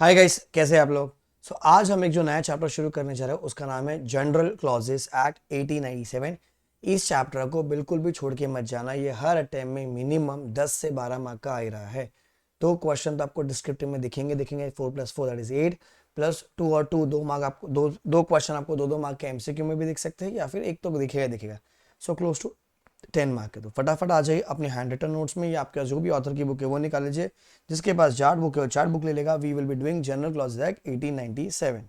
Hi guys, कैसे हैं आप लोग। आज हम एक जो नया चैप्टर शुरू करने जा रहे हैं उसका नाम है जनरल क्लॉजेस एक्ट 1897। इस चैप्टर को बिल्कुल भी छोड़ के मत जाना, ये हर अटेम्प्ट में मिनिमम 10 से 12 मार्क का आ ही रहा है। तो क्वेश्चन तो आपको डिस्क्रिप्टिव में दिखेंगे 4+4 दैट इज 8 प्लस 2 और 2 दो मार्क आपको दो क्वेश्चन आपको दो मार्क के एमसीक्यू में भी दिख सकते हैं या फिर एक तो दिखेगा। सो क्लोज टू 10 मार्क है। तो फटाफट आ जाइए अपने हैंड रिटन नोट्स में या आपका जो भी ऑथर की बुक है वो निकाल लीजिए। जिसके पास चार्ट बुक है वो चार्ट बुक ले लेगा। We will be doing general clauses act 1897।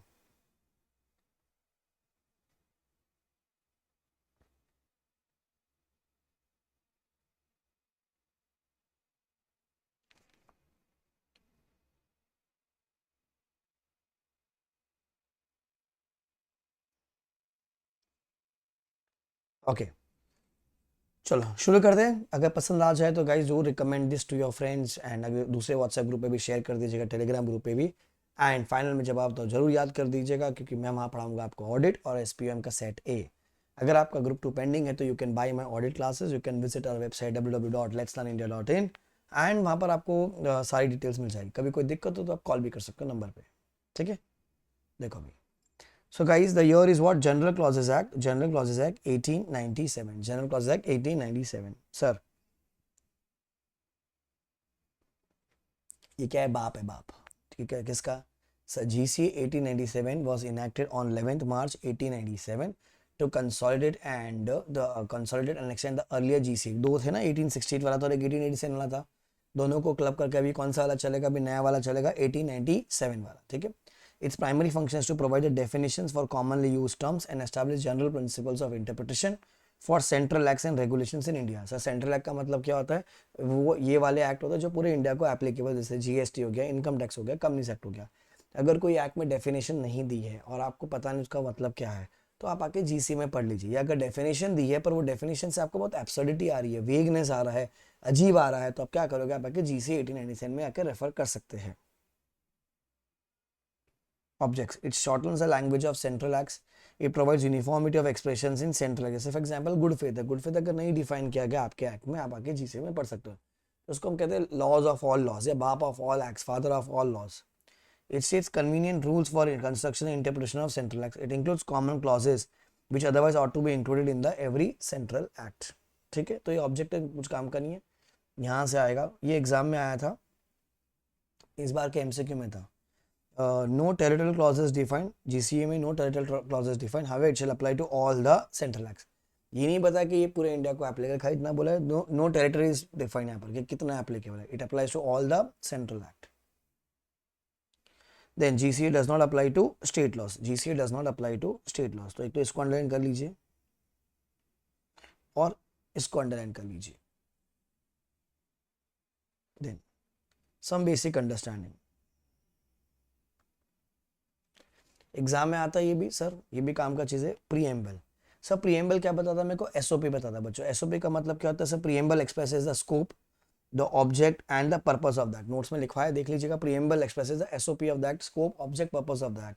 Okay, चलो शुरू करते हैं। अगर पसंद आ जाए तो गाइज जरूर recommend this to your friends and अगर दूसरे व्हाट्सएप ग्रुप पे भी शेयर कर दीजिएगा, टेलीग्राम ग्रुप पे भी। एंड फाइनल में जवाब तो जरूर याद कर दीजिएगा क्योंकि मैं वहाँ पढ़ाऊंगा आपको ऑडिट और एसपीएम का सेट ए। अगर आपका ग्रुप 2 पेंडिंग है तो you can buy my audit classes, you can visit our website www.letslearnindia.in and वहाँ पर आपको सारी डिटेल्स मिल जाएगी। कभी कोई दिक्कत हो तो आप कॉल भी कर सकते हो नंबर पे। ठीक है, देखो अभी। So guys, the year is what? General Clauses Act. General Clauses Act 1897. General Clauses Act 1897. Sir, ये क्या है? बाप है बाप। ठीक है, किसका? Sir, GCA 1897 was enacted on 11th March 1897 to consolidate and extend the earlier GCA. दो थे ना, 1868 वाला था और 1887 वाला था। दोनों को क्लब करके अभी कौन सा वाला चलेगा? अभी नया वाला चलेगा 1897 वाला। ठीक है। Its primary function is to provide the definitions for commonly used terms and establish general principles of interpretation for central acts and regulations in India. Sir central act का मतलब क्या होता है? वो ये वाले एक्ट होता है जो पूरे इंडिया को एप्लीकेबल, जैसे जीएसटी हो गया, इनकम टैक्स हो गया, कंपनीज एक्ट हो गया। अगर कोई एक्ट में डेफिनेशन नहीं दी है और आपको पता नहीं उसका मतलब क्या है तो आप आके जीसी में पढ़ लीजिए। या अगर डेफिनेशन दी है पर वो डेफिनेशन से आपको बहुत एब्सर्डिटी आ रही है, वेगनेस आ रहा है, अजीब आ रहा है, तो आप क्या करोगे? आप आके जीसी 1897 में आके रेफर कर सकते हैं। Objects. It shortens the language of central acts. It provides uniformity of expressions in central acts. जैसे फॉर एग्जाम्पल गुड फेथ है, गुड फेथ अगर नहीं डिफाइन किया गया आपके एक्ट में, आप आके जीसी में पढ़ सकते हो। तो उसको हम कहते हैं लॉज ऑफ ऑल लॉज या बाप of all acts, father of all laws. It states convenient rules for construction and interpretation of central acts. It includes common clauses which otherwise ought to be included in the every central act. ठीक है, तो ये object है, कुछ काम का नहीं है। यहाँ से आएगा, ये एग्जाम में आया था, इस बार के एमसीक्यू में था। No territorial clauses defined. GCA में no territorial clauses defined. However, it shall apply to all the central acts. ये नहीं पता कि ये पूरे इंडिया को एप्लीकेबल, खाली इतना बोला है नो टेरिटरी इज डिफाइंड यहाँ पर कि कितना एप्लीकेबल है। It applies to all the central act. Then GCA does not apply to state laws. GCA does not apply to state laws. तो एक तो इसको अंडरलाइन कर लीजिए और इसको अंडरलाइन कर लीजिए। Then some basic understanding. Exam में आता है ये भी सर, ये भी काम का चीज़ है। प्रीएम्बल। सर प्रीएम्बल क्या बताता? मेरे को एसओपी बताता बच्चों। एसओपी का मतलब क्या होता है sir? Preamble expresses the scope, the object and the purpose of that. Notes में लिखवा है, देख लीजिएगा। Preamble expresses the SOP of that, scope, object, purpose of that.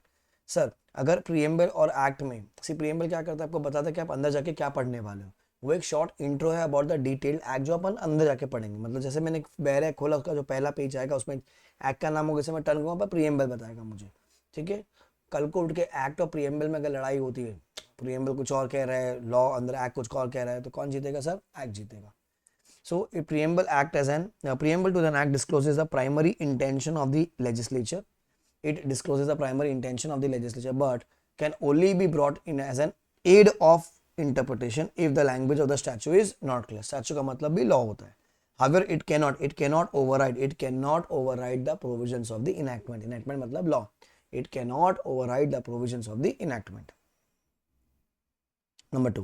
Sir अगर प्रीएम्बल और एक्ट में प्रीएम्बल क्या करता है? आपको बताता है कि आप अंदर जाके क्या पढ़ने वाले हो। वो एक शॉर्ट इंट्रो है अबाउट द डिटेल्ड एक्ट जो अपन अंदर जाके पढ़ेंगे। मतलब जैसे मैंने बैर खोला, उसका जो पहला पेज आएगा उसमें एक्ट का नाम होगा, जैसे मैं टर्न करूँगा पर प्रीएम्बल बताएगा मुझे। ठीक है, कल को उठ के एक्ट और प्रीएम्बल में अगर लड़ाई होती है, प्रीएम्बल कुछ और कह रहा है, लॉ अंदर एक्ट कुछ और कह रहा है, तो कौन जीतेगा सर? एक्ट जीतेगा। So a preamble act as an preamble to an act discloses the primary intention of the legislature. It discloses the primary intention of the legislature, but can only be brought in as an aid of interpretation if the language of the statute is not clear. Statute का मतलब भी law होता है। However, it cannot override the provisions of the enactment. Enactment मतलब law. It cannot override the provisions of the enactment. Number 2.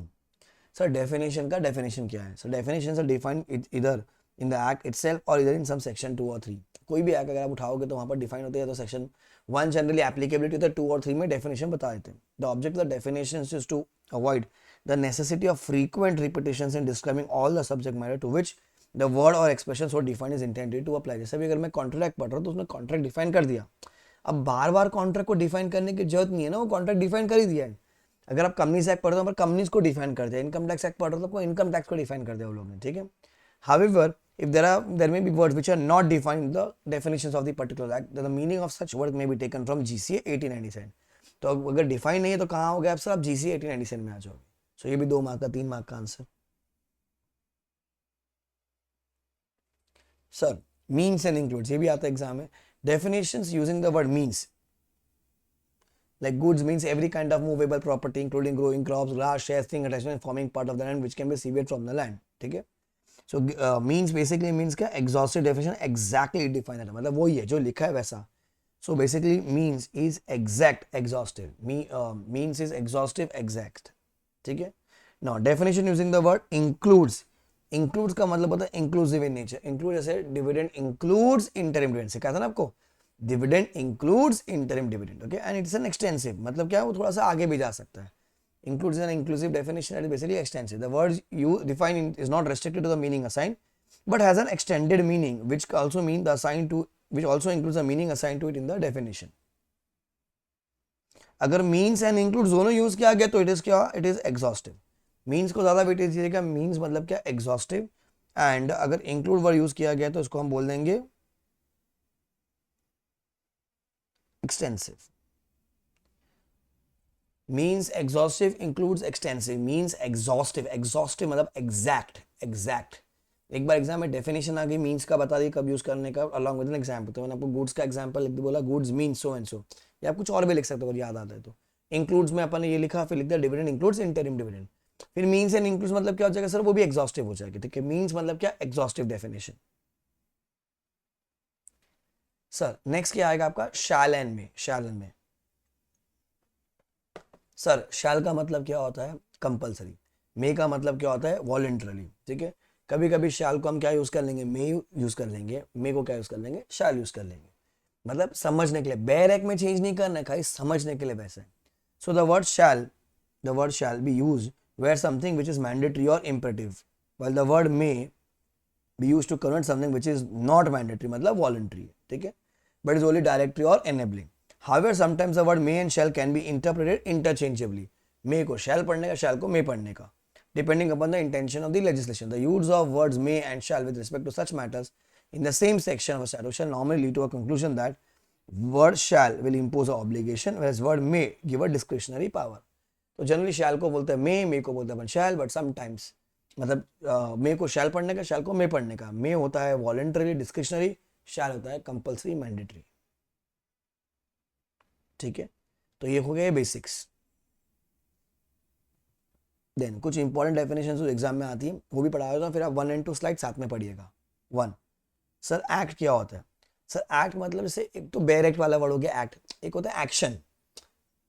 Sir definition का definition क्या है? Sir definition sir define इधर इन द एक्ट इटसेल्फ और इधर इन सम section 2 और 3। कोई भी एक्ट अगर आप उठाओगे तो वहां पर डिफाइन होती है, तो सेक्शन 1 जनरली एप्लीकेबिलिटी होता है, 2 और 3 में डेफिनेशन बता देते हैं। The object of the definition is to avoid the necessity of frequent repetitions in describing all the subject matter to which the word or expression so define is intended to apply. जैसे भी अगर मैं contract पढ़ रहा हूँ तो उसने contract define कर दिया, अब बार बार कॉन्ट्रैक्ट को डिफाइन करने की जरूरत नहीं है ना, वो कॉन्ट्रैक्ट डिफाइन कर ही दिया है। अगर आप कंपनीज एक्ट पढ़ते हो पर कंपनीज को डिफाइन कर दिया, इनकम टैक्स एक्ट पढ़ रहे हो तो इनकम टैक्स को डिफाइन कर दिया वो लोग ने। ठीक है, however If there may be words which are not defined in the definitions of the particular act, then the meaning of such word may be taken from GCA 1897. तो अगर डिफाइन नहीं है तो कहाँ हो गया आप सर, आप GCA 1897 में आ जाओगे. सो ये भी 2 मार्क का 3 मार्क का answer. Sir means and includes, ये भी आता है एग्जाम में. Definitions using the word means, like goods means every kind of movable property including growing crops, grass, shares, thing, attachment forming part of the land which can be severed from the land. ठीक है. So means basically means क्या, exhaustive definition, exactly defined है, मतलब वही है जो लिखा है वैसा. So basically means is exact, exhaustive. Means is exhaustive, exact. ठीक है. Now definition using the word includes. Includes का मतलब होता है inclusive in nature. Include जैसे dividend includes interim dividend, सिखाया था ना आपको. Dividend includes interim dividend, okay, and it's an extensive, मतलब क्या है वो थोड़ा सा आगे भी जा सकता है. Includes an inclusive definition that is basically extensive. The word you define is not restricted to the meaning assigned, but has an extended meaning, which also mean the assigned to, which also includes the meaning assigned to it in the definition. अगर means and includes दोनों use किया गया तो it is क्या, it is exhaustive. Means को ज्यादा weightage दीजिएगा, means मतलब क्या, exhaustive, and अगर include वर्ड यूज किया गया तो इसको हम बोल देंगे extensive. Means exhaustive, includes extensive. Means exhaustive, exhaustive मतलब exact, exact. एक बार एग्जाम में डेफिनेशन आ गई, मीन्स का बता दी कब यूज करने का, अलॉन्ग विद एन एग्जाम्पल. तो मैंने आपको गुड्स का एग्जाम्पल लिख दिया, बोला goods mean so and so, या आप कुछ और भी लिख सकते हो अगर याद आता है तो. इंक्लूड्स में अपन ने ये लिखा, फिर लिख दिया डिविडेंड इंक्लूड्स इंटरिम डिविडेंड. फिर मीन्स एंड इंक्लूड्स मतलब क्या हो जाएगा सर, वो भी एग्जॉस्टिव हो जाएगी. ठीक है. मीन्स मतलब क्या, एग्जॉस्टिव डेफिनेशन. सर नेक्स्ट क्या आएगा आपका, शैल एंड में. शैल एंड में सर शैल का मतलब क्या होता है, कंपलसरी. मे का मतलब क्या होता है, वॉलंटरली. ठीक है. कभी कभी शैल को हम क्या यूज कर लेंगे, मे यूज कर लेंगे. मे को क्या यूज कर लेंगे, शैल यूज कर लेंगे. मतलब समझने के लिए, बेयर एक में चेंज नहीं करना है, खाली समझने के लिए वैसे. So the word shall be use where something which is mandatory और imperative, while the word may be used to convert something which is not mandatory, मतलब voluntary. ठीक है. But is only directory or enabling. However, sometimes the word may and shall can be interpreted interchangeably. May को shall पढ़ने का, shall को may पढ़ने का, depending upon the intention of the legislation. The use of words may and shall with respect to such matters in the same section of a statute shall normally lead to a conclusion that word shall will impose an obligation, whereas word may give a discretionary power. तो generally shall को बोलते हैं may को बोलते हैं shall, but sometimes मतलब मे को शैल पढ़ने का, शैल को मे पढ़ने का. मे होता है वॉलंटरी डिस्क्रिशनरी, शैल होता है कंपल्सरी मैंडेटरी. ठीक है. तो ये हो गए बेसिक्स. देन कुछ इंपॉर्टेंट डेफिनेशन जो एग्जाम में आती है वो भी पढ़ाया होता है, फिर आप 1 and 2 स्लाइड साथ में पढ़िएगा. 1 सर एक्ट क्या होता है. सर एक्ट मतलब जैसे एक तो बेयर एक्ट वाला वर्ड हो गया एक्ट, एक होता है action.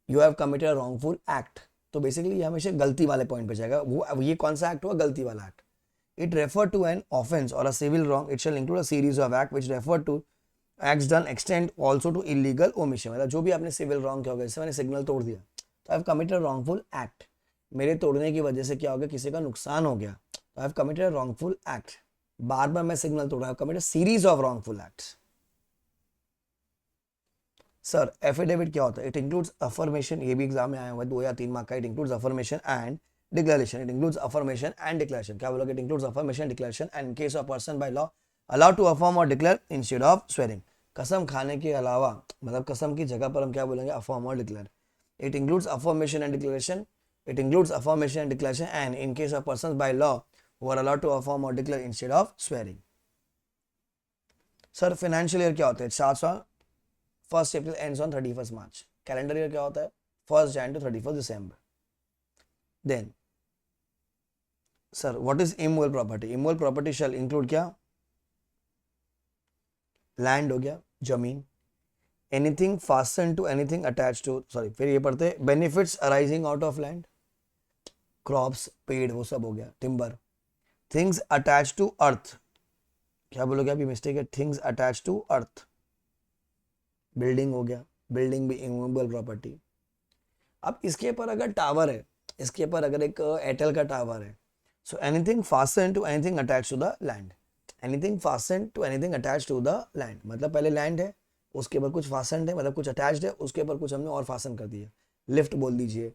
You have committed a wrongful act, तो बेसिकली ये हमेशा गलती वाले पॉइंट पे जाएगा. वो ये कौन सा एक्ट हुआ, गलती वाला act. It refer to an offence or a civil wrong. It shall include a series of act which refer to acts done extend also to illegal omission. मतलब जो भी आपने सिविल रॉन्ग किया होगा, जैसे मैंने सिग्नल तोड़ दिया तो I have committed a wrongful act. मेरे तोड़ने की वजह से क्या हो गया, किसी का नुकसान हो गया, तो I have committed a wrongful act. बार बार मैं सिग्नल तोड़ रहा हूं, committed series of wrongful acts. Sir affidavit क्या होता है. इट इंक्लूड्स अफर्मेशन, ये भी एग्जाम में आया हुआ है 2 या 3 मार्क का. It includes affirmation and declaration. It includes affirmation and declaration. क्या बोलोगे, it includes affirmation declaration and in case of person by law allowed to affirm और डिक्लेयर इंस्टेड ऑफ स्वेरिंग. कसम खाने के अलावा, मतलब कसम की जगह पर हम क्या बोलेंगे, अफर्म और declare. It includes affirmation and declaration. It includes affirmation and declaration and in case of person by law who are allowed to affirm or declare instead of swearing. Sir financial year क्या होता है, starts on 1st April ends on 31st March. Calendar year क्या होता है, 1st Jan to 31st December. Then sir what is immovable property. Immovable property shall include क्या, land हो गया, जमीन. Anything fasten to anything attach to, sorry फिर ये पढ़ते हैं, benefits arising out of land, crops, पेड़, वो सब हो गया, टिम्बर. थिंग्स अटैच टू अर्थ, क्या बोलोगे, अभी मिस्टेक है, things attach to earth. Building हो गया, बिल्डिंग भी इमूवेबल प्रॉपर्टी. अब इसके ऊपर अगर टावर है, इसके ऊपर अगर एक एयरटेल का टावर है, so anything fasten to anything attach to the land. Anything fasten to anything attach to the land मतलब पहले लैंड है, उसके ऊपर कुछ फास्टन है, मतलब कुछ अटैच्ड है, उसके ऊपर कुछ हमने और फास्टन कर दिया. लिफ्ट बोल दीजिए,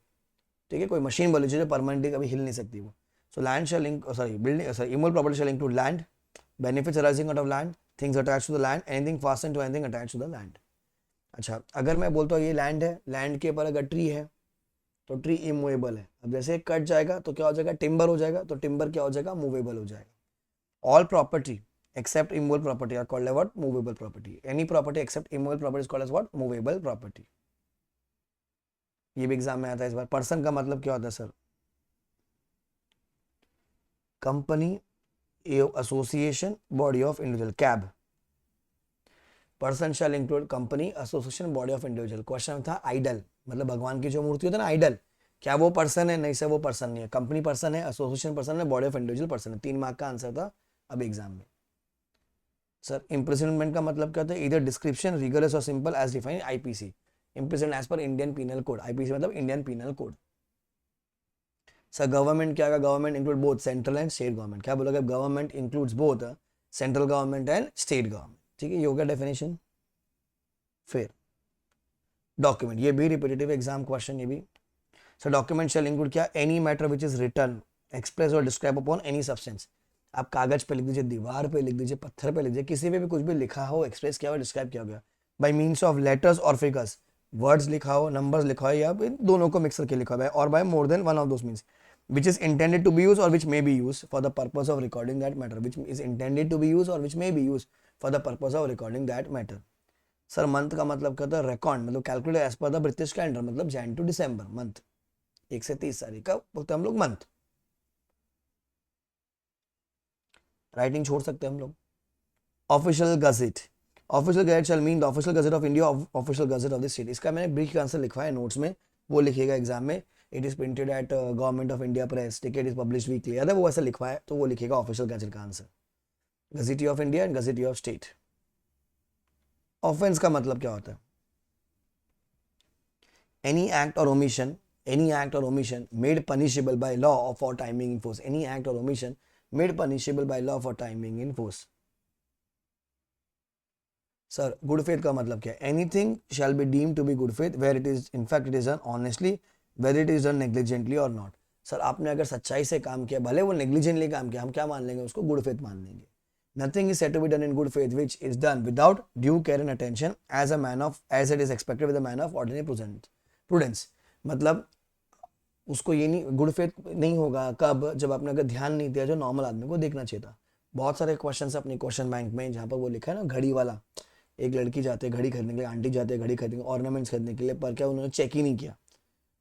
ठीक है, कोई मशीन बोल दीजिए जो परमानेंटली कभी हिल नहीं सकती वो. So land shall sorry building sorry immovable property shall include land, benefits arising out of land, things attach to the land, anything fasten to anything attach to the land. अच्छा, अगर मैं बोलता हूँ ये लैंड है, लैंड के ऊपर अगर ट्री है तो ट्री इमूवेबल है। अब जैसे कट जाएगा तो क्या हो जाएगा, टिम्बर हो जाएगा, तो टिम्बर क्या हो जाएगा, मूवेबल हो जाएगा। All property except immovable property are called as what, movable property. Any property except immovable property is called as what, movable property. ये भी एग्जाम में आता है इस बार। पर्सन का मतलब क्या होता है sir, company, association, body of individual, cab. Person shall include company, association, body of individual. Question था आइडल, मतलब भगवान की जो मूर्ति होती है ना आइडल, क्या वो पर्सन है, नहीं सर वो पर्सन नहीं है। कंपनी पर्सन है, एसोसिएशन पर्सन है, बॉडी ऑफ इंडिविजुअल पर्सन है। 3 मार्क का आंसर था अब एग्जाम में। सर इम्प्रिजनमेंट का मतलब क्या होता है, इधर डिस्क्रिप्शन रिगरस और simple as defined IPC. Imprison as per Indian Penal Code, IPC मतलब Indian Penal Code. Sir government क्या, government include both central and state government. क्या बोलोगे, government includes both central government and state government. ठीक है, ये हो गया definition. फिर डॉक्यूमेंट, ये भी रिपीटेटिव एग्जाम क्वेश्चन, ये भी। सो डॉक्यूमेंट शैल इंक्लूड क्या, any matter which is written, express और डिस्क्राइब अपॉन एनी सब्सटेंस। आप कागज पे लिख दीजिए, दीवार पे लिख दीजिए, पत्थर पे लिख दीजिए, किसी पे भी कुछ भी लिखा हो, एक्सप्रेस किया हो, डिस्क्राइब किया गया बाई मीन्स ऑफ लेटर्स और फिगर्स। वर्ड्स लिखा हो, नंबर्स लिखा हो, या इन दोनों को मिक्स करके लिखा हुआ है, और by more than one of those means which is intended to be used or which may be used for the purpose of recording that matter, which is intended to be used or which may be used for the purpose of recording that matter. Sir month का मतलब क्या होता है, record, मतलब calculate as per the British calendar, मतलब Jan to December month, 1 से 30 तारीख का बोलते हैं हम लोग मंथ। राइटिंग छोड़ सकते हैं हम लोग। Official gazette, official gazette shall mean the official gazette of India, official gazette of the state. इसका मैंने ब्रीफ आंसर लिखा है नोट्स में, वो लिखिएगा एग्जाम में। It is printed at government of India press, ticket is publish weekly, याद है वो ऐसा लिखवा है, तो वो लिखिएगा ऑफिशियल गजेट का आंसर। Gazette of India and gazette of state. Offence का मतलब क्या होता है, any act or omission, any act or omission made punishable by law for timing in force, any act or omission made punishable by law for timing in force. Sir good faith का मतलब क्या है, anything shall be deem to be good faith where it is in fact it is done honestly, where it is done negligently और not. Sir आपने अगर सच्चाई से काम किया, भले वो नेग्लिजेंटली काम किया, हम क्या मान लेंगे उसको, गुड फेथ मान लेंगे। Nothing is said to be done in good faith which is done without due care and attention as a man of, as it is expected with a man of ordinary prudence. मतलब उसको ये नहीं, good faith नहीं होगा कब, जब आपने अगर ध्यान नहीं दिया जो नॉर्मल आदमी को देखना चाहिए था। बहुत सारे क्वेश्चन अपने क्वेश्चन बैंक में जहाँ पर वो लिखा है ना घड़ी वाला, एक लड़की जाते है घड़ी खरीदने के लिए, आंटी जाते हैं घड़ी खरीदने ऑर्नामेंट्स खरीदने के लिए, पर क्या उन्होंने चेक ही नहीं किया,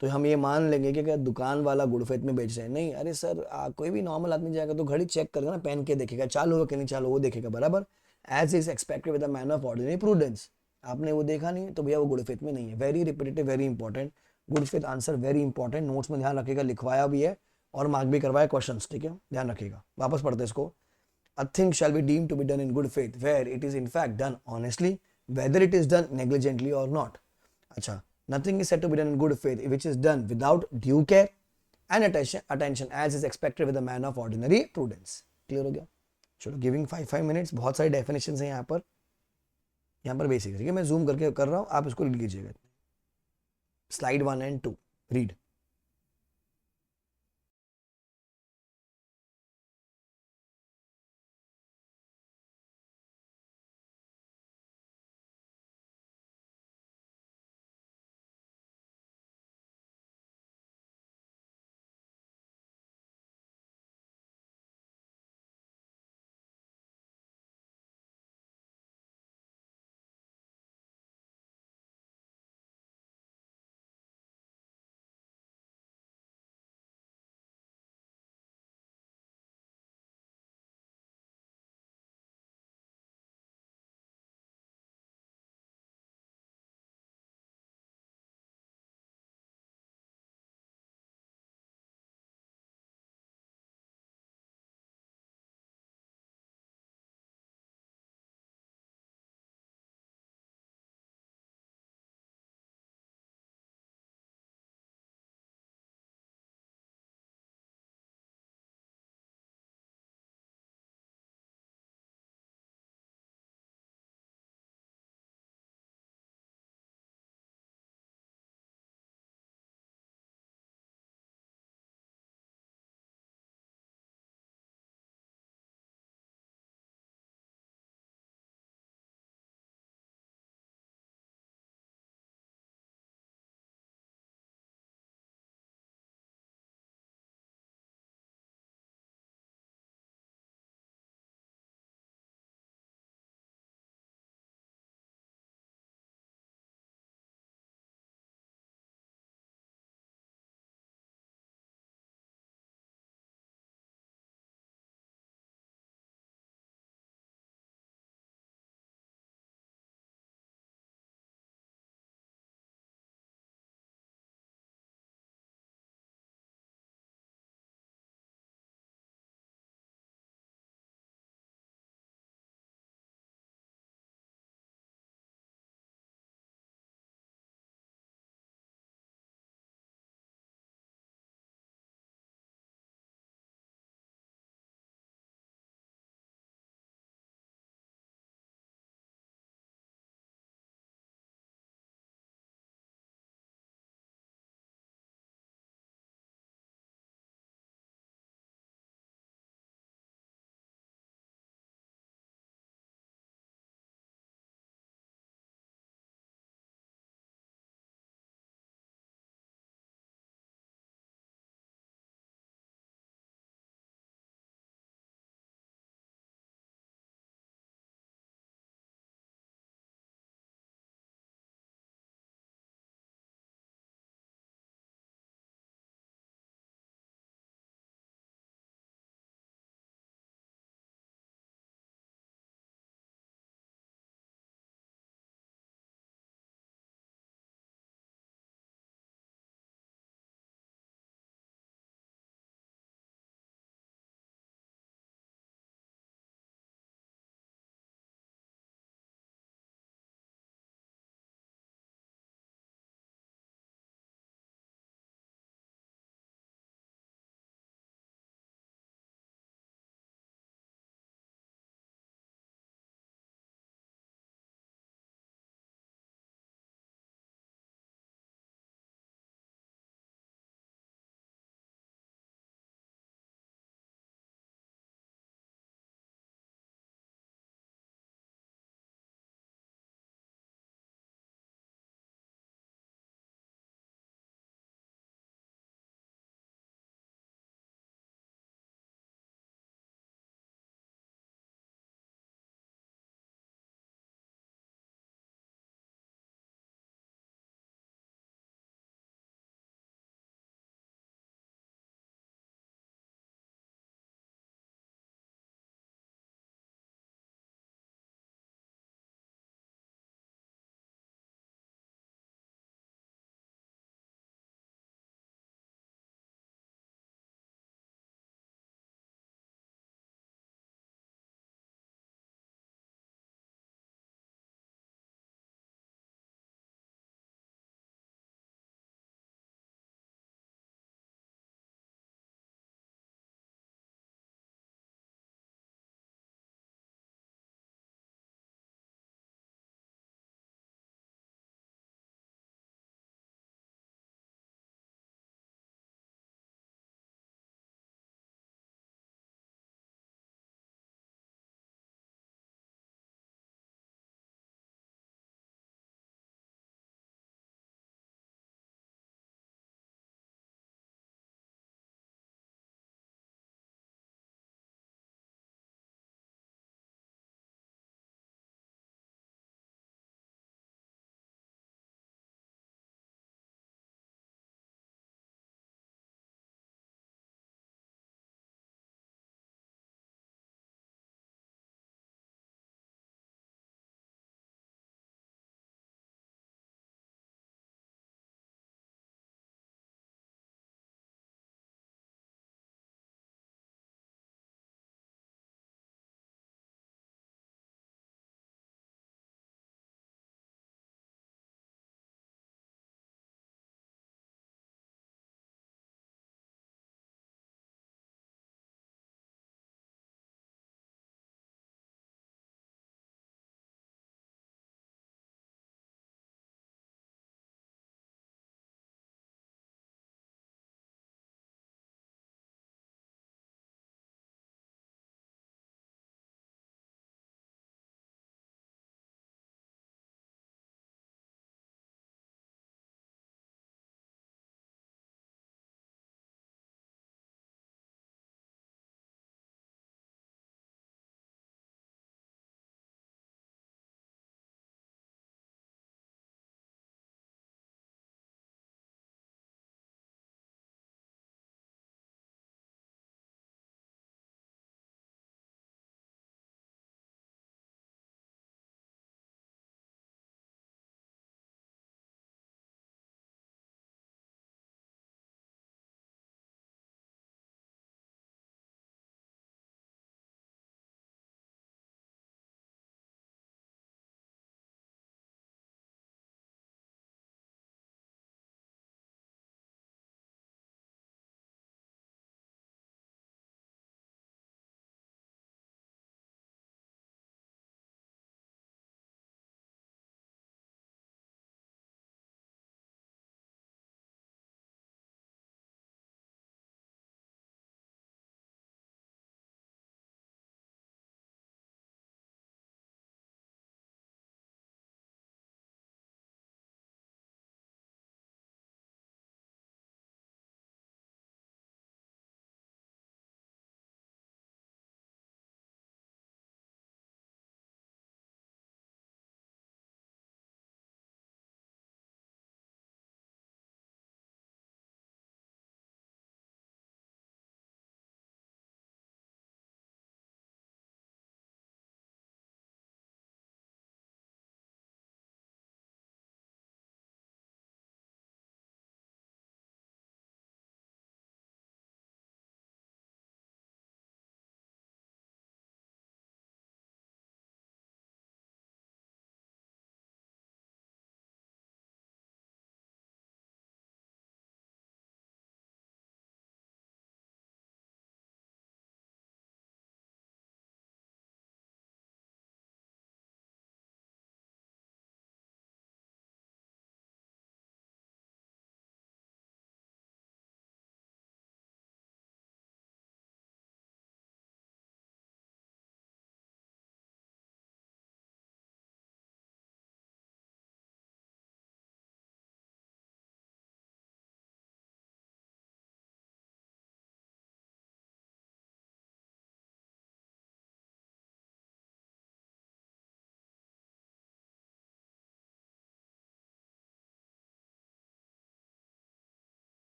तो हम ये मान लेंगे कि क्या दुकान वाला गुड फेथ में बेच रहे हैं। नहीं, अरे सर कोई भी नॉर्मल आदमी जाएगा तो घड़ी चेक करेगा ना, पहन के देखेगा, चालू हो कि नहीं चालू, वो देखेगा बराबर, as is expected with a man of ordinary prudence. आपने वो देखा नहीं तो भैया वो गुड फेथ में नहीं है। Very repetitive, very important, good faith answer very important, notes में ध्यान रखिएगा, लिखवाया भी है और मार्क भी करवाया क्वेश्चन, ठीक है ध्यान रखिएगा। वापस पढ़ते इसको। A thing shall be deemed to be done in good faith where it is in fact done honestly, whether it is done negligently or not. अच्छा, nothing is said to be done in good faith which is done without due care and attention as is expected with a man of ordinary prudence. Clear हो गया? चलो, giving 5 minutes, बहुत सारी definition है यहाँ पर basic, ठीक है मैं जूम करके कर रहा हूँ, आप इसको रीड कीजिएगा। Slide 1 and 2 read.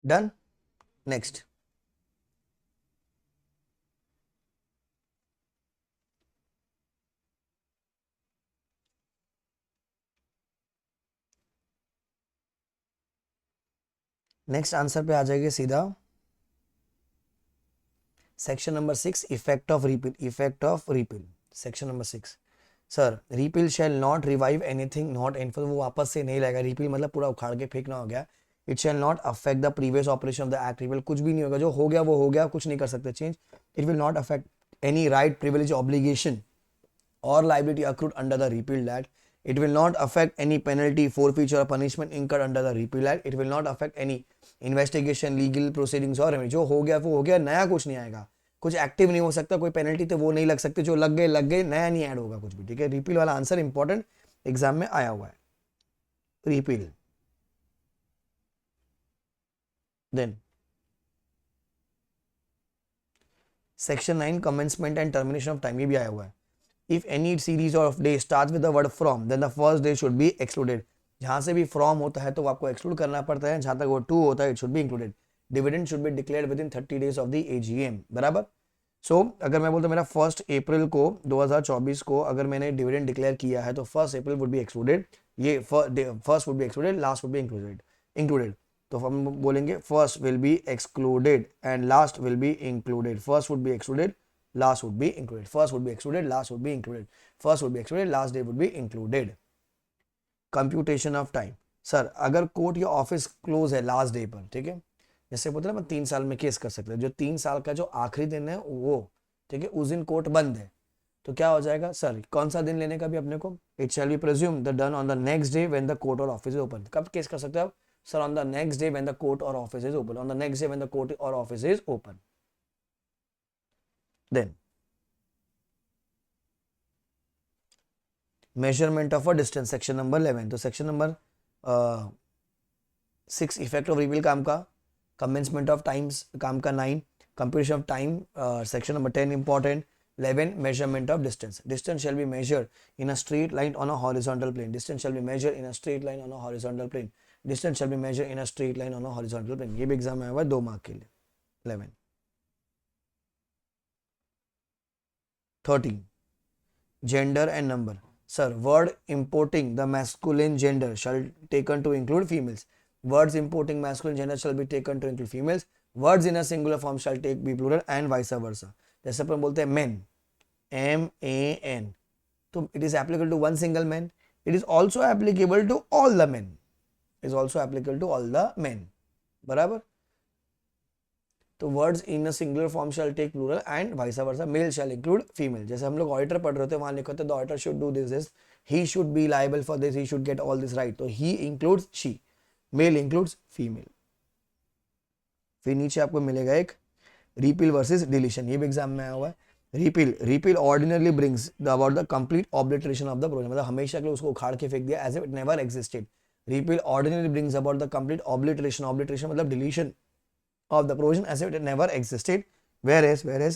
Done. Next. Next answer पे आ जाएगी सीधा. Section number 6, effect of repeal. Effect of repeal, section number 6. Sir repeal shall not revive anything not enforce. वो वापस से नहीं लाएगा. रिपील मतलब पूरा उखाड़ के फेंकना हो गया. It shall not affect the previous operation of the act. Repeal कुछ भी नहीं होगा, जो हो गया वो हो गया, कुछ नहीं कर सकते change. It will not affect any right, privilege, obligation or liability accrued under the repealed act. It will not affect any penalty, forfeiture or punishment incurred under the repealed act. It will not affect any investigation, legal proceedings और जो हो गया वो हो गया, नया कुछ नहीं आएगा. कुछ एक्टिव नहीं हो सकता, कोई पेनल्टी तो वो नहीं लग सकती, जो लग गए, नया नहीं ऐड होगा कुछ भी. ठीक है, रिपील वाला आंसर इंपॉर्टेंट एग्जाम में आया हुआ है. Repeal. Then section 9, commencement and termination of time. ये भी आया हुआ है. If any series of days starts with the word from, then the first day should be excluded. जहां से भी from होता है तो आपको exclude करना पड़ता है. जहां तक वो to होता है, it should be included. Dividend should be declared within 30 days of the AGM. बराबर. So अगर मैं बोलता मेरा 1 अप्रैल को 2024 को अगर मैंने डिविडेंड डिक्लेयर किया है तो 1 अप्रैल वुड बी एक्सक्लूडेड. ये first would be excluded, last would be included. तो हम बोलेंगे first will be excluded and last will be included. First would be excluded, last would be included. First would be excluded, last would be included. First would be excluded, last day would be included. Computation of time. Sir अगर court या office close है last day पर, ठीक है, जैसे बोलते हैं मैं 3 साल में केस कर सकते हैं, जो 3 साल का जो आखिरी दिन है वो, ठीक है, उस दिन कोर्ट बंद है, तो क्या हो जाएगा सर, कौन सा दिन लेने का भी अपने को. It shall be presume the done on the next day when the court or office is open. कब केस कर सकते हो आप sir? On the next day when the court or office is open. On the next day when the court or office is open. Then measurement of a distance, section number 11. तो section number 6 effect of रिवील काम का. Commencement of times काम का 9. Computation of time section number 10 important. 11 measurement of distance. Distance shall be measured in a straight line on a horizontal plane. Distance shall be measured in a straight line on a horizontal plane. Distance shall be measured in a straight line on a horizontal plane. ये भी exam में आया हुआ है 2 mark के लिए. 11. 13 gender and number. Sir, word importing the masculine gender shall taken to include females. Words importing masculine gender shall be taken to include females. Words in a singular form shall take be plural and vice versa. जैसे अपन बोलते हैं men, MAN, तो it is applicable to one single man. It is also applicable to all the men. It is also applicable to all the men. बराबर. तो words in a singular form shall take plural and vice versa. Male shall include female. जैसे हम लोग auditor पढ़ रहे थे, वहां लिखा था the auditor should do this, he should be liable for this, he should get all this right. तो he includes she, male includes female. फिर नीचे आपको मिलेगा एक रिपील वर्सेस डिलीशन. ये भी एग्जाम में आया हुआ है. Repeal ordinarily brings about the complete obliteration of the provision. मतलब हमेशा के लिए उसको उखाड़ के फेंक दिया, as it never existed. Repeal ordinarily brings about the complete obliteration. Obliteration मतलब deletion of the provision as if it never existed, whereas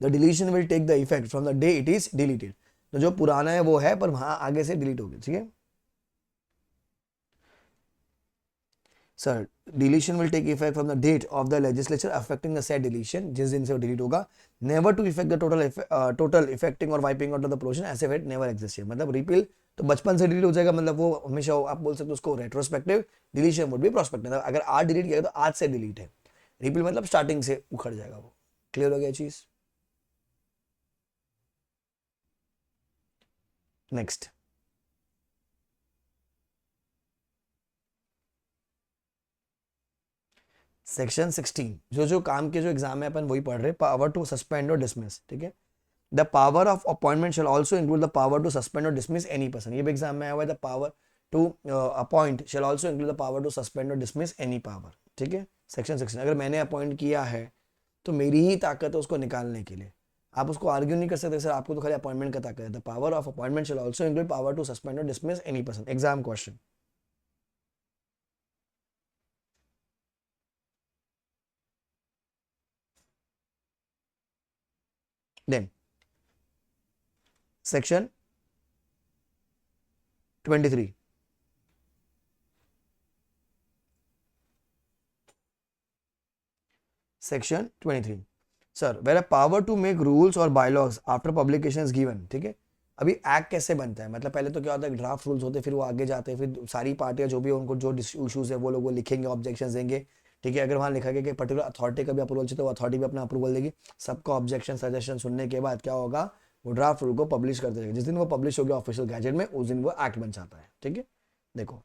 the deletion will take the effect from the day it is deleted. तो जो पुराना है वो है पर वहां आगे से डिलीट हो गया. ठीक है sir. Deletion will take effect from the date of the legislature affecting the said deletion. जिस दिन से वो डिलीट होगा. Never to effect the total effecting or wiping out of the provision as if it never existed. मतलब repeal तो बचपन से delete हो जाएगा, मतलब वो हमेशा आप बोल सकते हो उसको retrospective. Deletion would be prospective. अगर आज डिलीट किया तो आज से डिलीट है. रिपील मतलब स्टार्टिंग से उखड़ जाएगा वो. क्लियर हो गया चीज. Next section 16. जो काम के जो एग्जाम है अपन वही पढ़ रहे. पावर टू सस्पेंड और डिसमिस. ठीक है. The power of appointment shall also include the power to suspend और डिसमिस एनी पर्सन. ये भी एग्जाम में आया हुआ है. The power to appoint shall also include the power to suspend और डिसमिस एनी पावर. ठीक है. सेक्शन 16. अगर मैंने अपॉइंट किया है तो मेरी ही ताकत है उसको निकालने के लिए. आप उसको आर्ग्यू नहीं कर सकते सर, आपको तो खाली अपॉइंटमेंट का ताकत है. The power of appointment shall also include power to suspend और dismiss any person. Exam question. Then section 23. Section 23 sir where a power to make rules or bylaws after publication is given, ठीक है। अभी act कैसे बनता है, मतलब पहले तो क्या होता है ड्राफ्ट रूल्स होते हैं, फिर वो आगे जाते हैं, फिर सारी पार्टियां जो भी उनको जो इश्यूज है वो लोग वो लिखेंगे, ऑब्जेक्शन देंगे, ठीक है। अगर वहाँ लिखा गया कि पर्टिकुलर अथॉरिटी का भी अप्रूवल चाहिए तो वो अथॉरिटी भी अपना अप्रूवल देगी। सबका ऑब्जेक्शन सजेशन सुनने के बाद क्या होगा, वो ड्राफ्ट रूल को पब्लिश कर देगा। जिस दिन वो पब्लिश हो गया ऑफिशियल गैजेट में, उस दिन वो एक्ट बन जाता है, ठीक है। देखो,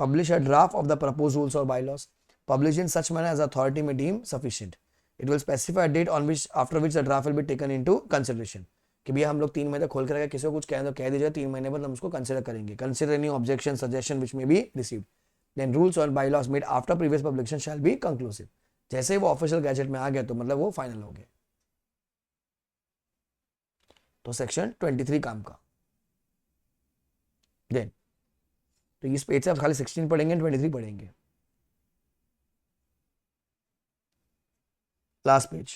publish a draft of the proposed rules or bylaws, publish in such manner as authority may deem sufficient. It will specify a date on which after which the draft will be taken into consideration. कि भैया हम लोग 3 महीने खोल कर किसी को कुछ कहें तो कह दीजिए, 3 महीने बाद हम उसको कंसिडर करेंगे। कंसिडर एनी ऑब्जेक्शन सजेशन विच में be received, then rules or bylaws made after previous publication shall be conclusive. जैसे ही वो ऑफिशियल गैजेट में आ गया तो मतलब वो फाइनल हो गया। तो सेक्शन 23 काम का। देन तो इस पेज से आप खाली 16 पढ़ेंगे, 23 पढ़ेंगे। Last page,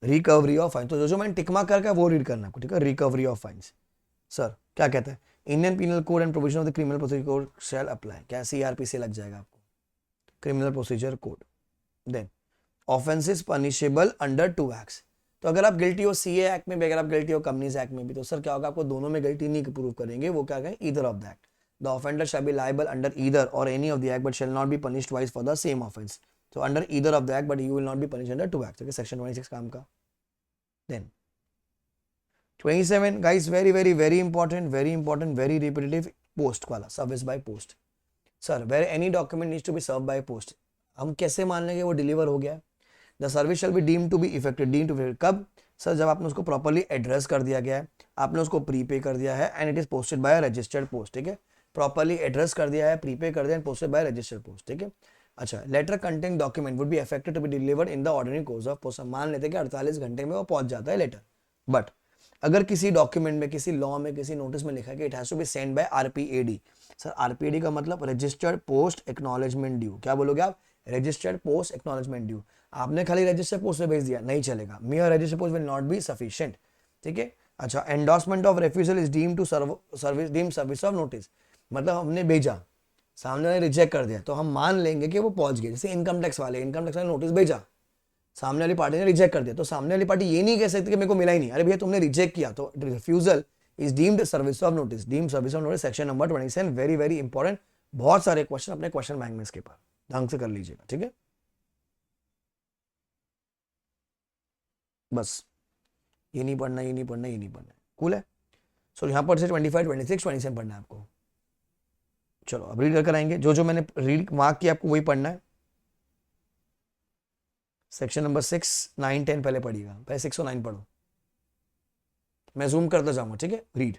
recovery of fine. तो जो जो मैंने टिक मार्क करके वो रीड करना है, ठीक है। रिकवरी ऑफ फाइन्स, सर क्या कहते हैं, Indian penal code and provision of the criminal procedure code shall apply. क्या सीआरपी से लग जाएगा आपको, criminal procedure code. Then offences punishable under 2 acts. तो अगर आप गिल्टी हो सीए एक्ट में भी, अगर आप गिल्टी हो कंपनीज एक्ट में भी, तो सर क्या होगा, आपको दोनों में गिल्टी नहीं प्रूव करेंगे, वो क्या कहें, either of the act. The offender shall be liable under either or any of the act but shall not be punished twice for the same offence. तो under either of the act but you will not be punished under 2 act, section 26 काम का। Then 27 guys, very important, very repetitive, post वाला, service by post. Sir where any document needs to be serve by post, हम कैसे मान लेंगे वो deliver हो गया। The service shall be deem to be effected, deem to कब, sir जब आपने उसको प्रॉपर्ली एड्रेस कर दिया गया है, आपने उसको प्रीपे कर दिया है and it is posted by registered post, ठीक है। प्रॉपर्ली एड्रेस कर दिया है, प्रीपे कर दिया and posted by registered post, ठीक है। अच्छा, letter content document would be affected to be delivered in the ordinary course of post. मान लेते हैं कि 48 घंटे में वो पहुंच जाता है लेटर, बट अगर किसी डॉक्यूमेंट में, किसी लॉ में, किसी नोटिस में लिखा है कि it has to be send by RPAD. Sir RPAD का मतलब रजिस्टर्ड पोस्ट एक्नॉलेजमेंट ड्यू। क्या बोलोगे आप, रजिस्टर्ड पोस्ट एक्नॉलेजमेंट ड्यू। आपने खाली रजिस्टर्ड पोस्ट से भेज दिया, नहीं चलेगा, mere registered post will not be sufficient, ठीक है। अच्छा, endorsement of refusal is deem to service, deem service of notice. मतलब हमने भेजा, सामने वाले रिजेक्ट कर दिया, तो हम मान लेंगे कि वो पहुंच गए। जैसे इनकम टैक्स वाले नोटिस भेजा, सामने वाली पार्टी ने रिजेक्ट कर दिया, तो सामने वाली पार्टी ये नहीं कह सकती कि मेरे को मिला ही नहीं। अरे भैया तुमने रिजेक्ट किया, तो refusal is deemed service of notice, deemed service of notice, section number 27। Very important, बहुत सारे क्वेश्चन अपने क्वेश्चन बैंक में इसके ऊपर ढंग से कर लीजिएगा, ठीक है। बस ये नहीं पढ़ना, ये नहीं पढ़ना, ये नहीं पढ़ना, कूल है। सो यहाँ पर से 25, 26, 27 पढ़ना है आपको। चलो अब रीड कर आएंगे, जो जो मैंने रीड मार्क किया आपको वही पढ़ना है। सेक्शन नंबर 6, 9, 10 पहले पढ़िएगा, पहले 6 और 9 पढ़ो, मैं जूम करता जाऊंगा, ठीक है। रीड।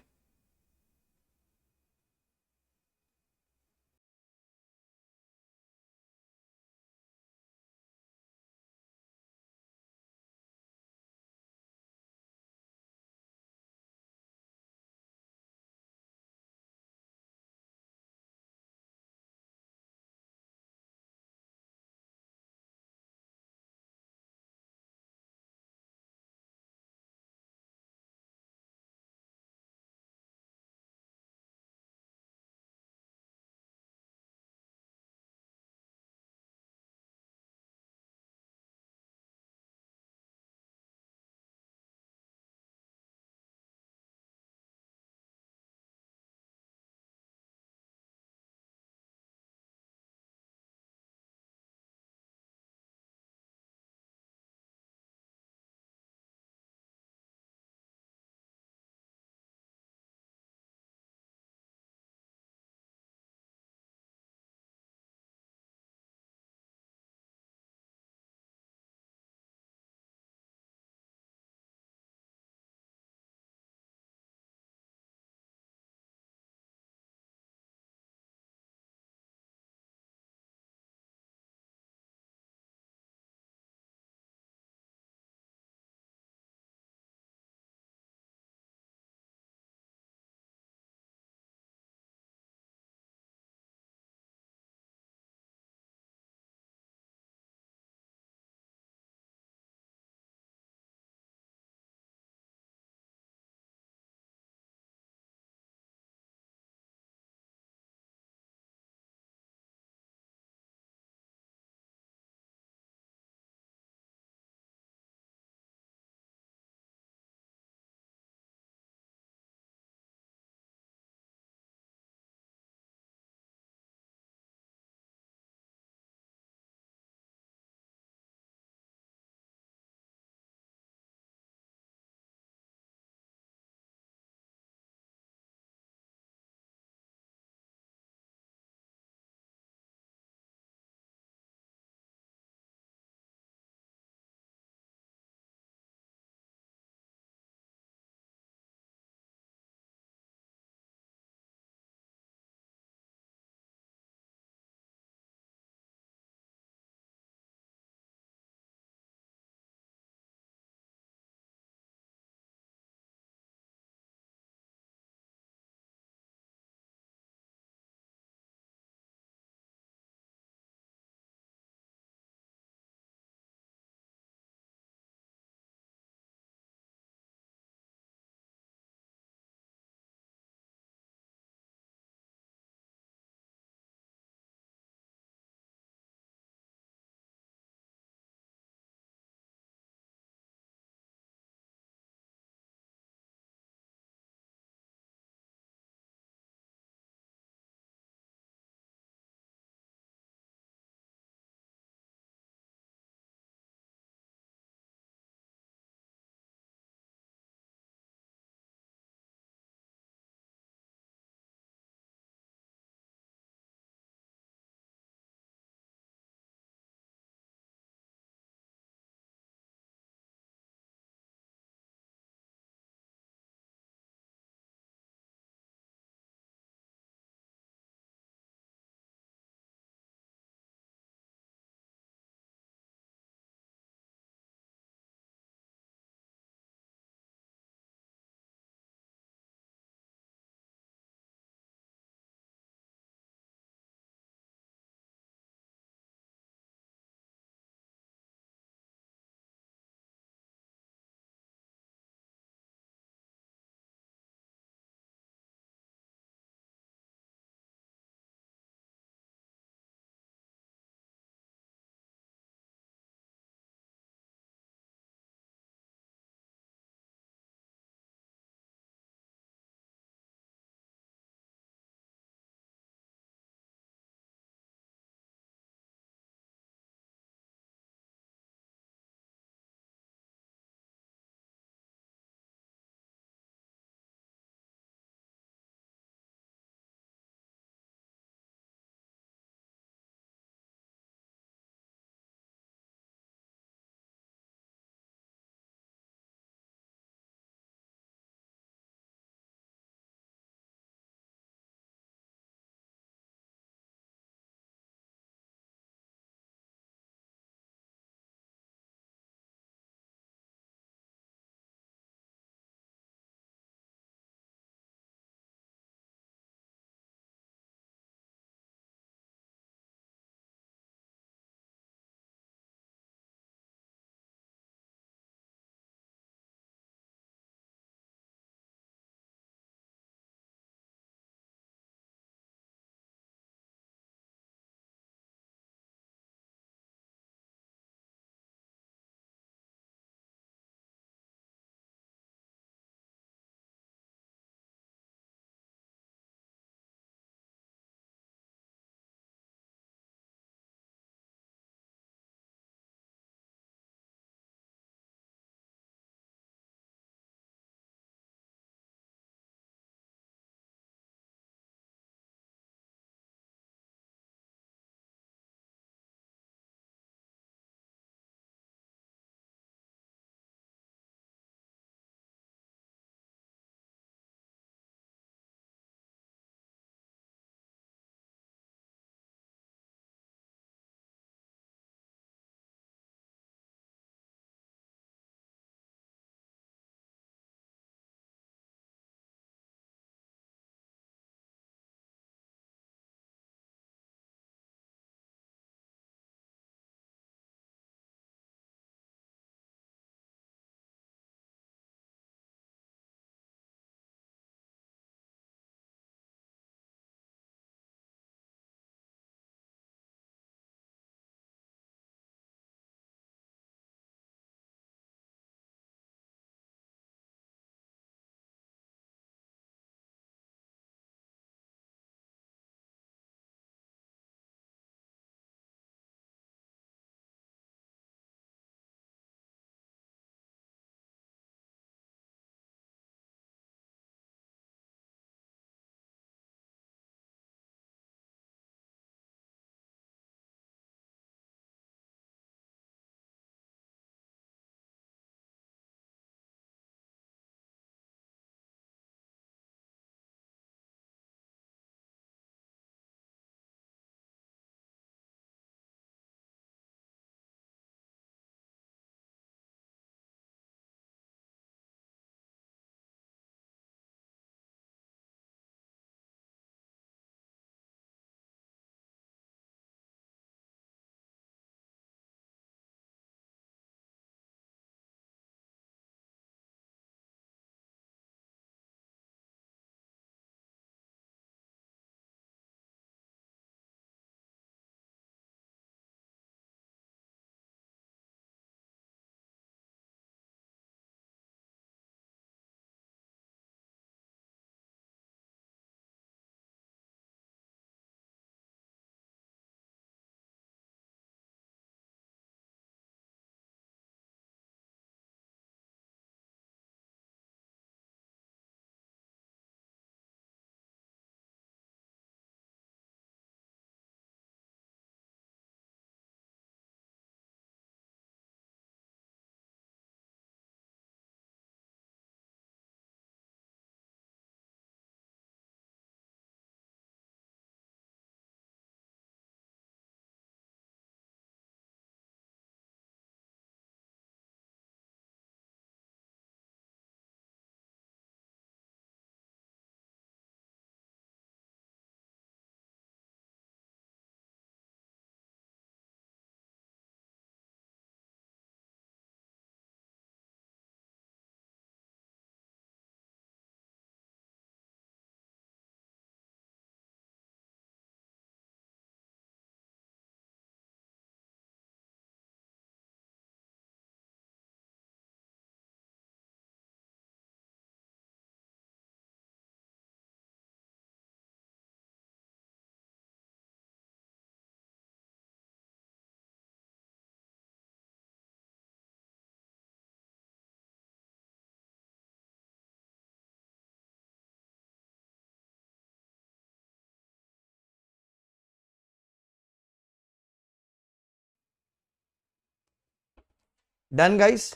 Done guys,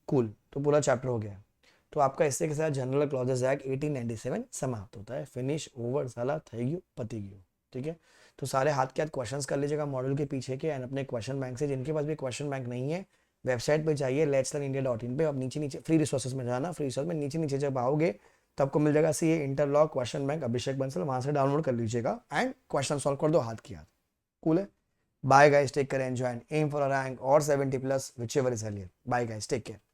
cool. तो पूरा चैप्टर हो गया। तो आपका इससे के साथ जनरल क्लॉजेस एक्ट 1897 समाप्त होता है। फिनिश, ओवर, साला થઈ ગયું, पति ગયું। ठीक है, तो सारे हाथ के हाथ क्वेश्चंस कर लीजिएगा मॉड्यूल के पीछे के एंड अपने क्वेश्चन बैंक से। जिनके पास भी क्वेश्चन बैंक नहीं है, वेबसाइट पे जाइए let'slearnindia.in पे। अब नीचे नीचे फ्री रिसोर्सेज में जाना, फ्री रिसोर्स में नीचे नीचे जब आओगे तो आपको मिल जाएगा सी इंटरलॉक क्वेश्चन बैंक अभिषेक बंसल, वहां से डाउनलोड कर लीजिएगा एंड क्वेश्चन सॉल्व कर दो हाथ की हाथ। कूल है। Bye guys, take care, enjoy and aim for a rank और 70 plus, whichever is earlier. Bye guys, take care.